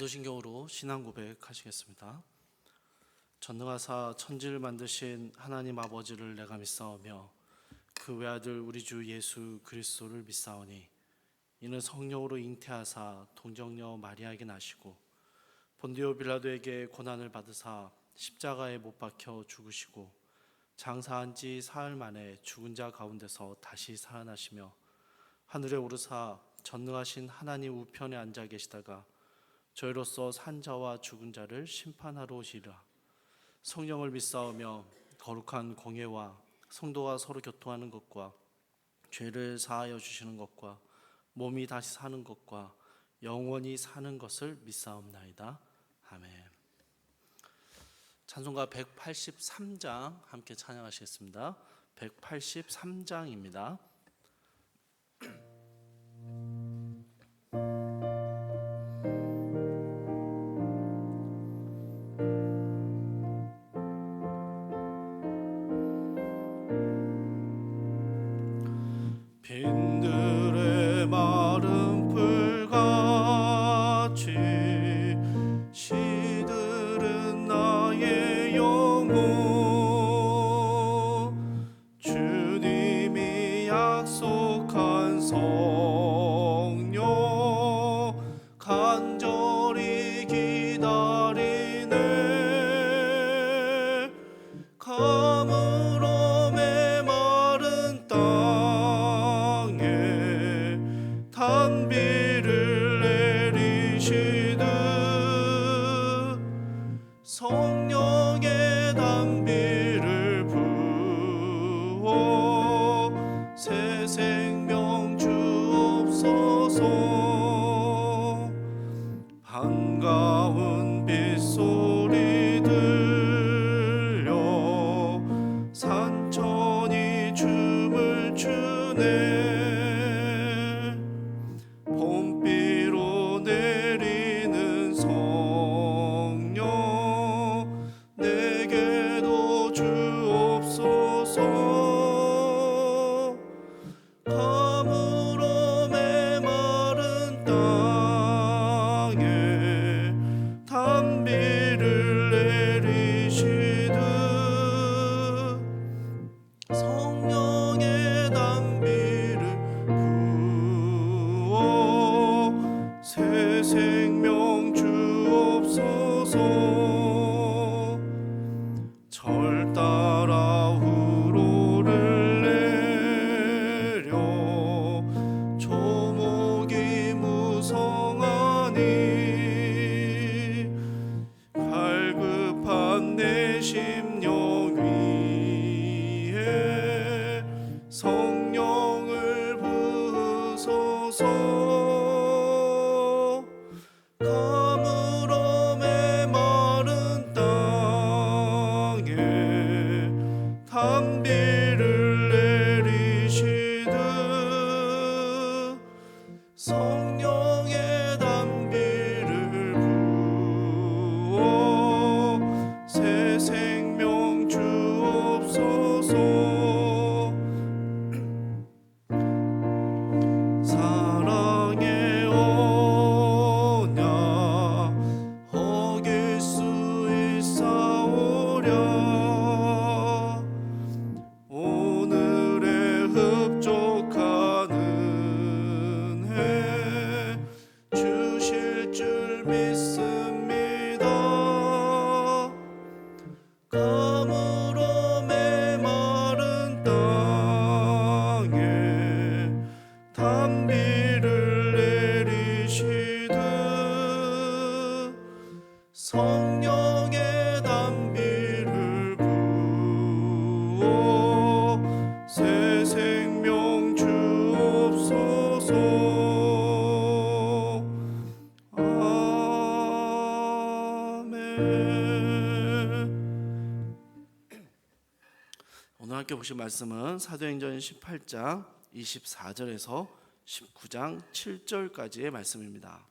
사도신경으로 신앙 고백하시겠습니다. 전능하사 천지를 만드신 하나님 아버지를 내가 믿사오며 그 외아들 우리 주 예수 그리스도를 믿사오니 이는 성령으로 잉태하사 동정녀 마리아에게 나시고 본디오 빌라도에게 고난을 받으사 십자가에 못 박혀 죽으시고 장사한 지 사흘 만에 죽은 자 가운데서 다시 살아나시며 하늘에 오르사 전능하신 하나님 우편에 앉아 계시다가 저희로서 산 자와 죽은 자를 심판하러 오시리라. 성령을 믿사오며 거룩한 공예와 성도가 서로 교통하는 것과 죄를 사하여 주시는 것과 몸이 다시 사는 것과 영원히 사는 것을 믿사옵나이다. 아멘. 찬송가 183장 함께 찬양하시겠습니다. 183장입니다. 빈들의 마른 풀같이 시들은 나의 영혼 주님이 약속한 성령 간절히 기다리네. 가물어 메마른 땅에 단비를 내리시듯 성령의 단비를 부어 새 생명 주옵소서. 반가운 빗소리 들려 산천이 춤을 추네. 봄비로 내리는 성령 내게도 주옵소서. 가물어 메마른 땅에 단비를 내리시듯 성령의 단비를 부어 새 생명 주옵소서. 절 따라 우로를 내려 조목이 무성하니 갈급한 내 심령 위에 성령을 부으소서. 가물어 메마른 땅에 단비를 내리시듯 성령의 단비를 부어 새 생명 주옵소서. 사랑의 언약 어길 수 있사오랴. 오늘의 흡족한 은혜 주실 줄 믿습니다. 가물어 메마른 땅에 단비를 내리시듯 성령의 단비를 부어 새 생명 주옵소서. 아멘. 오늘 함께 보실 말씀은 사도행전 18장 24절에서 19장 7절까지의 말씀입니다.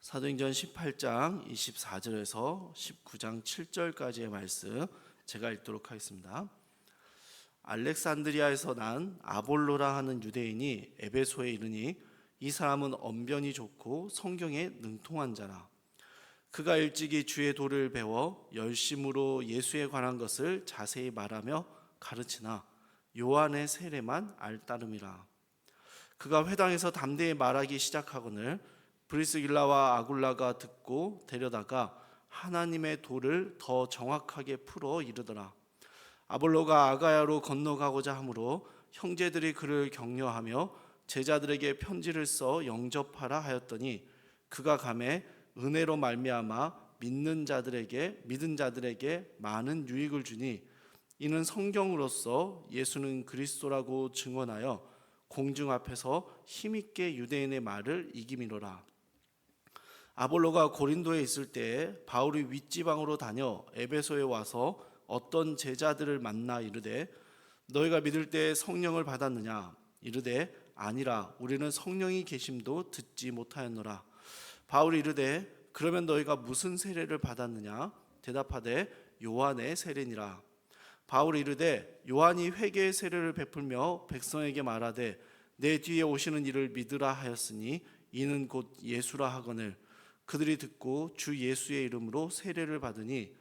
사도행전 18장 24절에서 19장 7절까지의 말씀 제가 읽도록 하겠습니다. 알렉산드리아에서 난 아볼로라 하는 유대인이 에베소에 이르니 이 사람은 언변이 좋고 성경에 능통한 자라. 그가 일찍이 주의 도를 배워 열심으로 예수에 관한 것을 자세히 말하며 가르치나 요한의 세례만 알따름이라. 그가 회당에서 담대히 말하기 시작하거늘 브리스길라와 아굴라가 듣고 데려다가 하나님의 도를 더 정확하게 풀어 이르더라. 아볼로가 아가야로 건너가고자 하므로 형제들이 그를 격려하며 제자들에게 편지를 써 영접하라 하였더니 그가 가매 은혜로 말미암아 믿은 자들에게 많은 유익을 주니 이는 성경으로서 예수는 그리스도라고 증언하여 공중 앞에서 힘있게 유대인의 말을 이기미로라. 아볼로가 고린도에 있을 때에 바울이 윗지방으로 다녀 에베소에 와서 어떤 제자들을 만나 이르되 너희가 믿을 때 성령을 받았느냐? 이르되 아니라 우리는 성령이 계심도 듣지 못하였노라. 바울이 이르되 그러면 너희가 무슨 세례를 받았느냐? 대답하되 요한의 세례니라. 바울이 이르되 요한이 회개의 세례를 베풀며 백성에게 말하되 내 뒤에 오시는 이를 믿으라 하였으니 이는 곧 예수라 하거늘 그들이 듣고 주 예수의 이름으로 세례를 받으니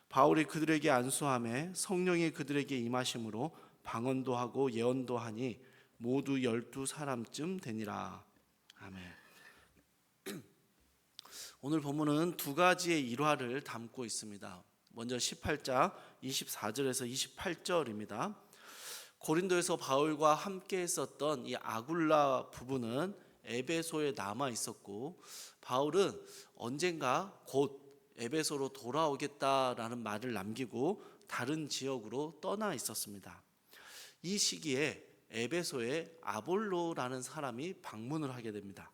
바울이 그들에게 안수하매 성령이 그들에게 임하심으로 방언도 하고 예언도 하니 모두 12사람쯤 되니라. 아멘. 오늘 본문은 두 가지의 일화를 담고 있습니다. 먼저 18장 24절에서 28절입니다. 고린도에서 바울과 함께 했었던 이 아굴라 부부는 에베소에 남아 있었고 바울은 언젠가 곧 에베소로 돌아오겠다라는 말을 남기고 다른 지역으로 떠나 있었습니다. 이 시기에 에베소에 아볼로라는 사람이 방문을 하게 됩니다.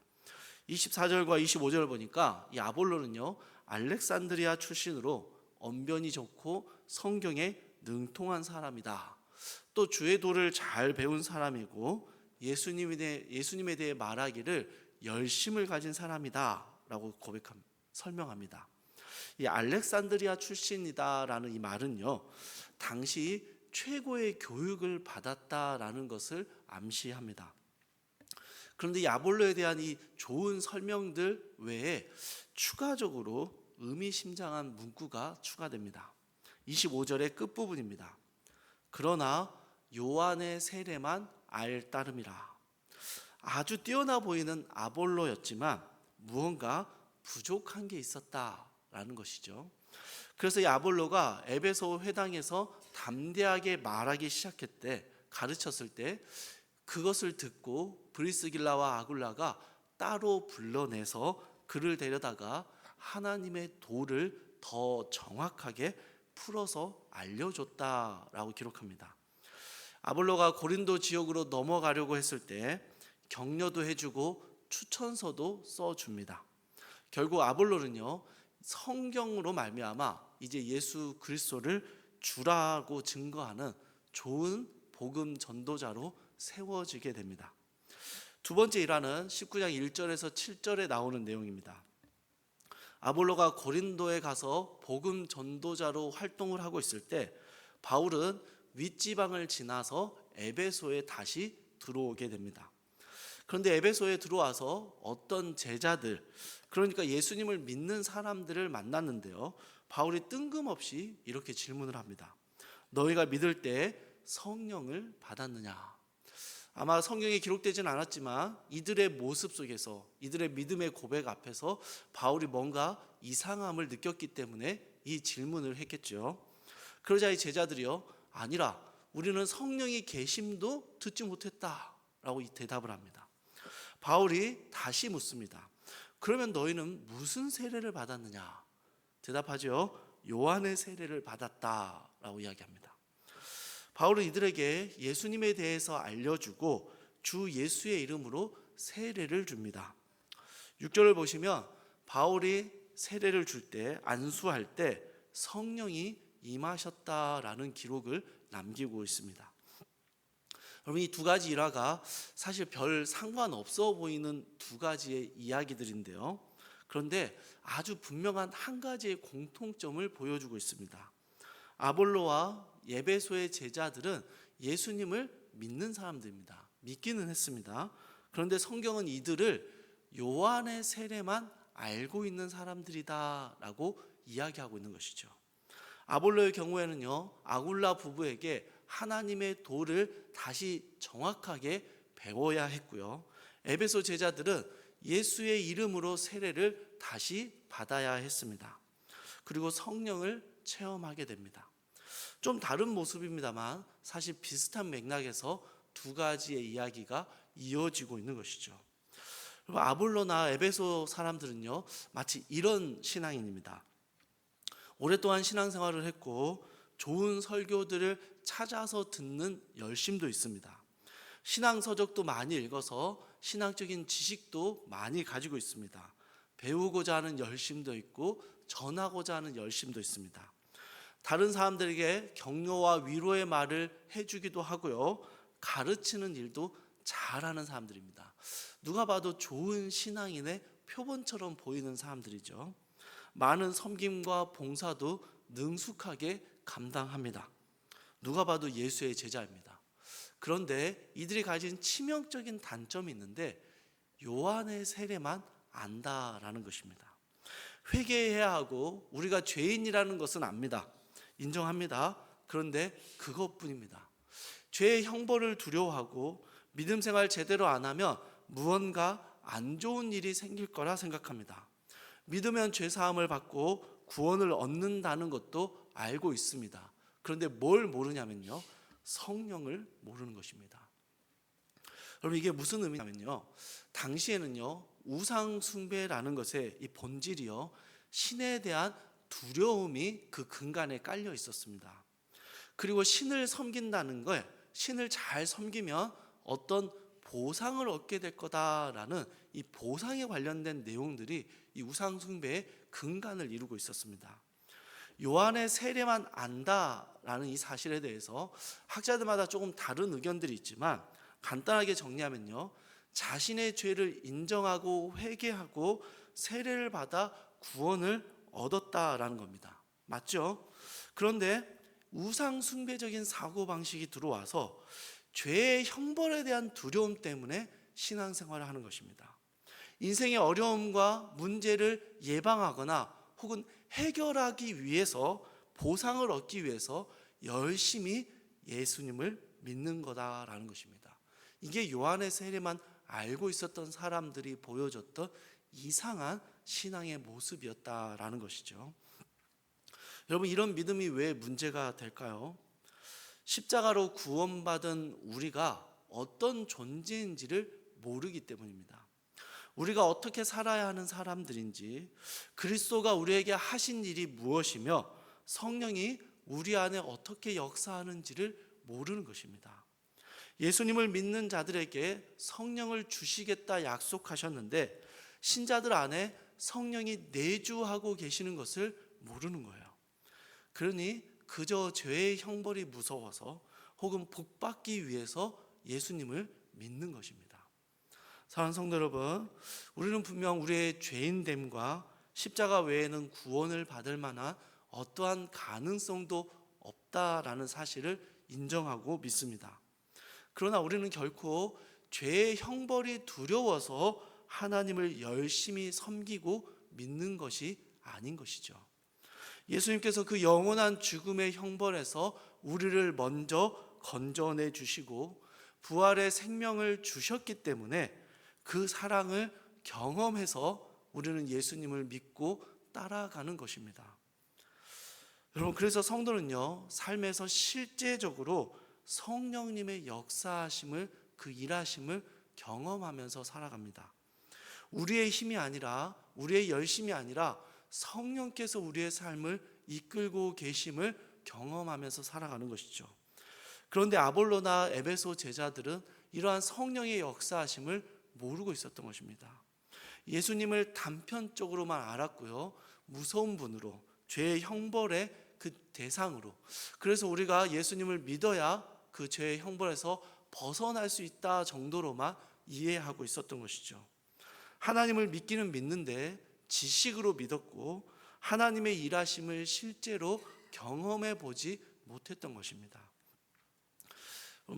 24절과 25절을 보니까 이 아볼로는요 알렉산드리아 출신으로 언변이 좋고 성경에 능통한 사람이다. 또 주의 도를 잘 배운 사람이고 예수님에 대해 말하기를 열심을 가진 사람이다 라고 설명합니다. 이 알렉산드리아 출신이다라는 이 말은요 당시 최고의 교육을 받았다라는 것을 암시합니다. 그런데 이 아볼로에 대한 이 좋은 설명들 외에 추가적으로 의미심장한 문구가 추가됩니다. 25절의 끝부분입니다. 그러나 요한의 세례만 알따름이라. 아주 뛰어나 보이는 아볼로였지만 무언가 부족한 게 있었다라는 것이죠. 그래서 이 아볼로가 에베소 회당에서 담대하게 말하기 시작했대, 가르쳤을 때 그것을 듣고 브리스길라와 아굴라가 따로 불러내서 그를 데려다가 하나님의 도를 더 정확하게 풀어서 알려줬다라고 기록합니다. 아볼로가 고린도 지역으로 넘어가려고 했을 때 격려도 해주고 추천서도 써줍니다. 결국 아볼로는요 성경으로 말미암아 이제 예수 그리스도를 주라고 증거하는 좋은 복음 전도자로 세워지게 됩니다. 두 번째 일화는 19장 1절에서 7절에 나오는 내용입니다. 아볼로가 고린도에 가서 복음 전도자로 활동을 하고 있을 때 바울은 윗지방을 지나서 에베소에 다시 들어오게 됩니다. 그런데 에베소에 들어와서 어떤 제자들, 그러니까 예수님을 믿는 사람들을 만났는데요, 바울이 뜬금없이 이렇게 질문을 합니다. 너희가 믿을 때 성령을 받았느냐? 아마 성경에 기록되진 않았지만 이들의 모습 속에서, 이들의 믿음의 고백 앞에서 바울이 뭔가 이상함을 느꼈기 때문에 이 질문을 했겠죠. 그러자 이 제자들이요, 아니라 우리는 성령이 계심도 듣지 못했다라고 대답을 합니다. 바울이 다시 묻습니다. 그러면 너희는 무슨 세례를 받았느냐? 대답하죠. 요한의 세례를 받았다라고 이야기합니다. 바울은 이들에게 예수님에 대해서 알려주고 주 예수의 이름으로 세례를 줍니다. 6절을 보시면 바울이 세례를 줄 때, 안수할 때 성령이 임하셨다라는 기록을 남기고 있습니다. 여러분, 이 두 가지 일화가 사실 별 상관없어 보이는 두 가지의 이야기들인데요, 그런데 아주 분명한 한 가지의 공통점을 보여주고 있습니다. 아볼로와 에베소의 제자들은 예수님을 믿는 사람들입니다. 믿기는 했습니다. 그런데 성경은 이들을 요한의 세례만 알고 있는 사람들이다라고 이야기하고 있는 것이죠. 아볼로의 경우에는요, 아굴라 부부에게 하나님의 도를 다시 정확하게 배워야 했고요. 에베소 제자들은 예수의 이름으로 세례를 다시 받아야 했습니다. 그리고 성령을 체험하게 됩니다. 좀 다른 모습입니다만 사실 비슷한 맥락에서 두 가지의 이야기가 이어지고 있는 것이죠. 아볼로나 에베소 사람들은요, 마치 이런 신앙인입니다. 오랫동안 신앙생활을 했고 좋은 설교들을 찾아서 듣는 열심도 있습니다. 신앙 서적도 많이 읽어서 신앙적인 지식도 많이 가지고 있습니다. 배우고자 하는 열심도 있고 전하고자 하는 열심도 있습니다. 다른 사람들에게 격려와 위로의 말을 해주기도 하고요, 가르치는 일도 잘하는 사람들입니다. 누가 봐도 좋은 신앙인의 표본처럼 보이는 사람들이죠. 많은 섬김과 봉사도 능숙하게 감당합니다. 누가 봐도 예수의 제자입니다. 그런데 이들이 가진 치명적인 단점이 있는데 요한의 세례만 안다라는 것입니다. 회개해야 하고 우리가 죄인이라는 것은 압니다. 인정합니다. 그런데 그것뿐입니다. 죄의 형벌을 두려워하고 믿음 생활 제대로 안 하면 무언가 안 좋은 일이 생길 거라 생각합니다. 믿으면 죄 사함을 받고 구원을 얻는다는 것도 알고 있습니다. 그런데 뭘 모르냐면요, 성령을 모르는 것입니다. 여러분, 이게 무슨 의미냐면요, 당시에는요, 우상 숭배라는 것의 이 본질이요, 신에 대한 두려움이 그 근간에 깔려 있었습니다. 그리고 신을 섬긴다는 걸, 신을 잘 섬기면 어떤 보상을 얻게 될 거다라는 이 보상에 관련된 내용들이 이 우상 숭배의 근간을 이루고 있었습니다. 요한의 세례만 안다라는 이 사실에 대해서 학자들마다 조금 다른 의견들이 있지만 간단하게 정리하면요, 자신의 죄를 인정하고 회개하고 세례를 받아 구원을 얻었다라는 겁니다. 맞죠? 그런데 우상 숭배적인 사고방식이 들어와서 죄의 형벌에 대한 두려움 때문에 신앙생활을 하는 것입니다. 인생의 어려움과 문제를 예방하거나 혹은 해결하기 위해서, 보상을 얻기 위해서 열심히 예수님을 믿는 거다라는 것입니다. 이게 요한의 세례만 알고 있었던 사람들이 보여줬던 이상한 신앙의 모습이었다라는 것이죠. 여러분, 이런 믿음이 왜 문제가 될까요? 십자가로 구원받은 우리가 어떤 존재인지를 모르기 때문입니다. 우리가 어떻게 살아야 하는 사람들인지, 그리스도가 우리에게 하신 일이 무엇이며 성령이 우리 안에 어떻게 역사하는지를 모르는 것입니다. 예수님을 믿는 자들에게 성령을 주시겠다 약속하셨는데 신자들 안에 성령이 내주하고 계시는 것을 모르는 거예요. 그러니 그저 죄의 형벌이 무서워서 혹은 복받기 위해서 예수님을 믿는 것입니다. 사랑하는 성도 여러분, 우리는 분명 우리의 죄인됨과 십자가 외에는 구원을 받을 만한 어떠한 가능성도 없다라는 사실을 인정하고 믿습니다. 그러나 우리는 결코 죄의 형벌이 두려워서 하나님을 열심히 섬기고 믿는 것이 아닌 것이죠. 예수님께서 그 영원한 죽음의 형벌에서 우리를 먼저 건져내 주시고 부활의 생명을 주셨기 때문에 그 사랑을 경험해서 우리는 예수님을 믿고 따라가는 것입니다. 여러분, 그래서 성도는요, 삶에서 실제적으로 성령님의 역사하심을, 그 일하심을 경험하면서 살아갑니다. 우리의 힘이 아니라, 우리의 열심이 아니라 성령께서 우리의 삶을 이끌고 계심을 경험하면서 살아가는 것이죠. 그런데 아볼로나 에베소 제자들은 이러한 성령의 역사하심을 모르고 있었던 것입니다. 예수님을 단편적으로만 알았고요, 무서운 분으로, 죄의 형벌의 그 대상으로, 그래서 우리가 예수님을 믿어야 그 죄의 형벌에서 벗어날 수 있다 정도로만 이해하고 있었던 것이죠. 하나님을 믿기는 믿는데 지식으로 믿었고 하나님의 일하심을 실제로 경험해 보지 못했던 것입니다.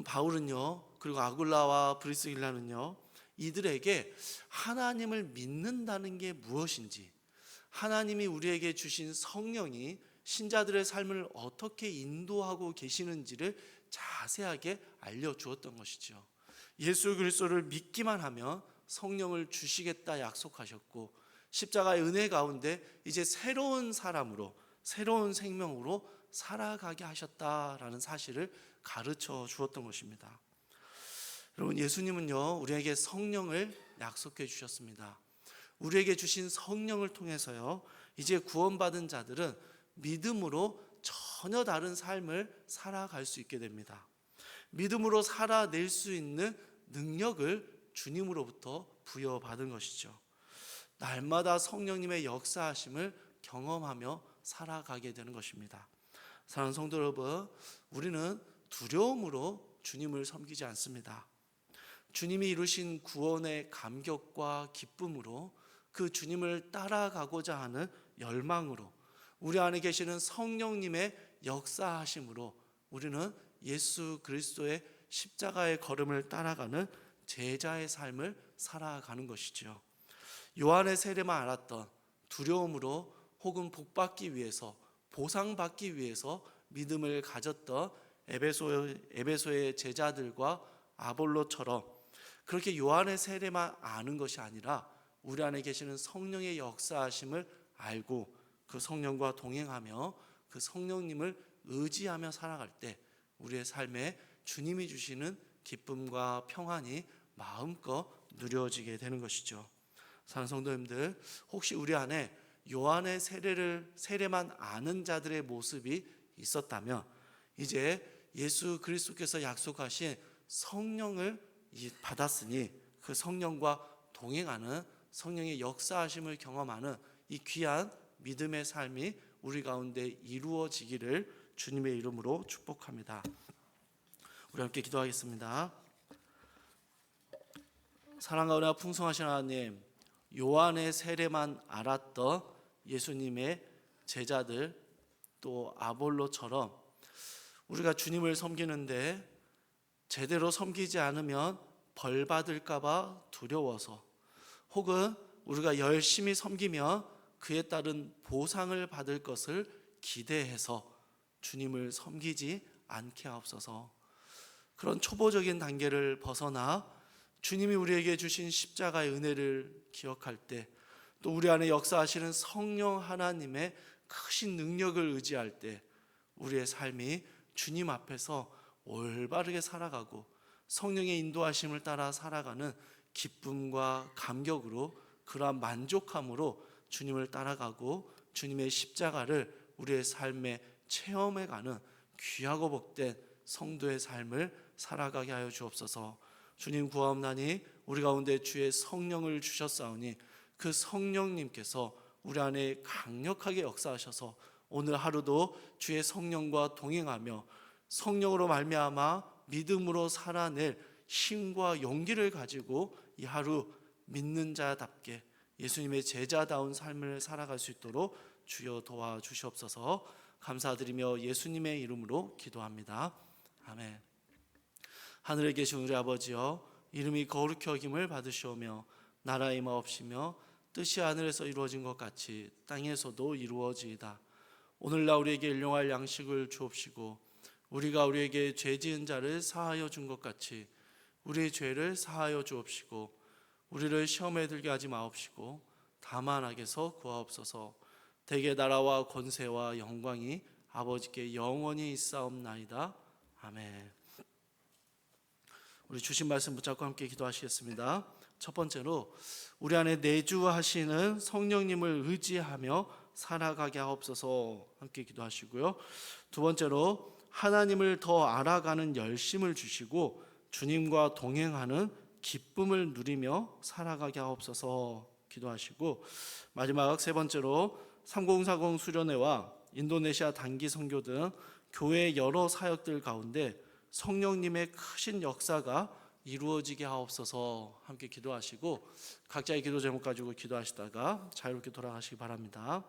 바울은요, 그리고 아굴라와 브리스길라는요, 이들에게 하나님을 믿는다는 게 무엇인지, 하나님이 우리에게 주신 성령이 신자들의 삶을 어떻게 인도하고 계시는지를 자세하게 알려주었던 것이죠. 예수 그리스도를 믿기만 하면 성령을 주시겠다 약속하셨고, 십자가의 은혜 가운데 이제 새로운 사람으로, 새로운 생명으로 살아가게 하셨다라는 사실을 가르쳐 주었던 것입니다. 여러분, 예수님은요, 우리에게 성령을 약속해 주셨습니다. 우리에게 주신 성령을 통해서요, 이제 구원받은 자들은 믿음으로 전혀 다른 삶을 살아갈 수 있게 됩니다. 믿음으로 살아낼 수 있는 능력을 주님으로부터 부여받은 것이죠. 날마다 성령님의 역사하심을 경험하며 살아가게 되는 것입니다. 사랑하는 성도 여러분, 우리는 두려움으로 주님을 섬기지 않습니다. 주님이 이루신 구원의 감격과 기쁨으로 그 주님을 따라가고자 하는 열망으로, 우리 안에 계시는 성령님의 역사하심으로 우리는 예수 그리스도의 십자가의 걸음을 따라가는 제자의 삶을 살아가는 것이죠. 요한의 세례만 알았던 두려움으로, 혹은 복받기 위해서, 보상받기 위해서 믿음을 가졌던 에베소의 제자들과 아볼로처럼 그렇게 요한의 세례만 아는 것이 아니라 우리 안에 계시는 성령의 역사하심을 알고 그 성령과 동행하며 그 성령님을 의지하며 살아갈 때 우리의 삶에 주님이 주시는 기쁨과 평안이 마음껏 누려지게 되는 것이죠. 사랑하는 성도님들, 혹시 우리 안에 요한의 세례만 아는 자들의 모습이 있었다면 이제 예수 그리스도께서 약속하신 성령을 받았으니 그 성령과 동행하는, 성령의 역사하심을 경험하는 이 귀한 믿음의 삶이 우리 가운데 이루어지기를 주님의 이름으로 축복합니다. 우리 함께 기도하겠습니다. 사랑과 은혜가 풍성하신 하나님, 요한의 세례만 알았던 예수님의 제자들, 또 아볼로처럼 우리가 주님을 섬기는데 제대로 섬기지 않으면 벌 받을까 봐 두려워서, 혹은 우리가 열심히 섬기면 그에 따른 보상을 받을 것을 기대해서 주님을 섬기지 않게 하옵소서. 그런 초보적인 단계를 벗어나 주님이 우리에게 주신 십자가의 은혜를 기억할 때, 또 우리 안에 역사하시는 성령 하나님의 크신 능력을 의지할 때 우리의 삶이 주님 앞에서 올바르게 살아가고 성령의 인도하심을 따라 살아가는 기쁨과 감격으로, 그러한 만족함으로 주님을 따라가고 주님의 십자가를 우리의 삶에 체험해가는 귀하고 복된 성도의 삶을 살아가게 하여 주옵소서. 주님 구하옵나니 우리 가운데 주의 성령을 주셨사오니 그 성령님께서 우리 안에 강력하게 역사하셔서 오늘 하루도 주의 성령과 동행하며 성령으로 말미암아 믿음으로 살아낼 힘과 용기를 가지고 이 하루 믿는 자답게 예수님의 제자다운 삶을 살아갈 수 있도록 주여 도와주시옵소서. 감사드리며 예수님의 이름으로 기도합니다. 아멘. 하늘에 계신 우리 아버지여, 이름이 거룩히 여김을 받으시오며 나라의 마옵시며 뜻이 하늘에서 이루어진 것 같이 땅에서도 이루어지이다. 오늘날 우리에게 일용할 양식을 주옵시고 우리가 우리에게 죄 지은 자를 사하여 준 것 같이 우리의 죄를 사하여 주옵시고 우리를 시험에 들게 하지 마옵시고 다만 악에서 구하옵소서. 대개 나라와 권세와 영광이 아버지께 영원히 있사옵나이다. 아멘. 우리 주신 말씀 붙잡고 함께 기도하시겠습니다. 첫 번째로 우리 안에 내주하시는 성령님을 의지하며 살아가게 하옵소서 함께 기도하시고요. 두 번째로 하나님을 더 알아가는 열심을 주시고 주님과 동행하는 기쁨을 누리며 살아가게 하옵소서 기도하시고, 마지막 세 번째로 3040 수련회와 인도네시아 단기 선교 등 교회의 여러 사역들 가운데 성령님의 크신 역사가 이루어지게 하옵소서 함께 기도하시고, 각자의 기도 제목 가지고 기도하시다가 자유롭게 돌아가시기 바랍니다.